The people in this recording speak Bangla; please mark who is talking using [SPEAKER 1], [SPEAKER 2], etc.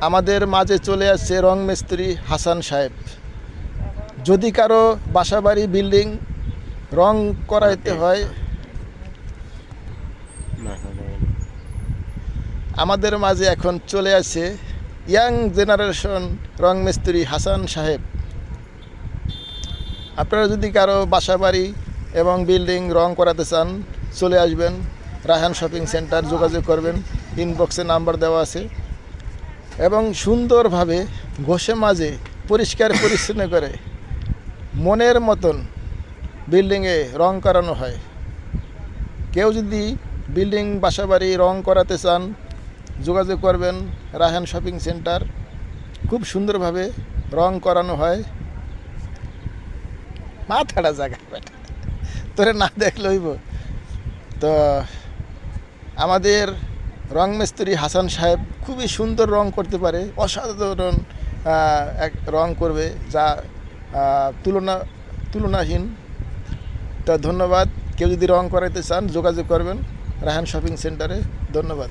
[SPEAKER 1] আমাদের মাঝে চলে আসছে রং মিস্ত্রি হাসান সাহেব। যদি কারো বাসাবাড়ি বিল্ডিং রং করাইতে হয়, আমাদের মাঝে এখন চলে আসে ইয়াং জেনারেশন রং মিস্ত্রি হাসান সাহেব। আপনারা যদি কারো বাসাবাড়ি এবং বিল্ডিং রং করাতে চান, চলে আসবেন রায়হান শপিং সেন্টার, যোগাযোগ করবেন, ইনবক্সে নাম্বার দেওয়া আছে। এবং সুন্দরভাবে ঘষে মাজে পরিষ্কার পরিচ্ছন্ন করে মনের মতন বিল্ডিংয়ে রং করানো হয়। কেউ যদি বিল্ডিং বাসাবাড়ি রং করাতে চান, যোগাযোগ করবেন রায়হান শপিং সেন্টার। খুব সুন্দরভাবে রং করানো হয়। মাথাটা জায়গা বেটা, তোরে না দেখলে হইব। তো আমাদের রং মিস্ত্রি হাসান সাহেব খুবই সুন্দর রং করতে পারে, অসাধারণ এক রং করবে, যা তুলনাহীন। তো ধন্যবাদ। কেউ যদি রং করাইতে চান, যোগাযোগ করবেন রায়হান শপিং সেন্টারে। ধন্যবাদ।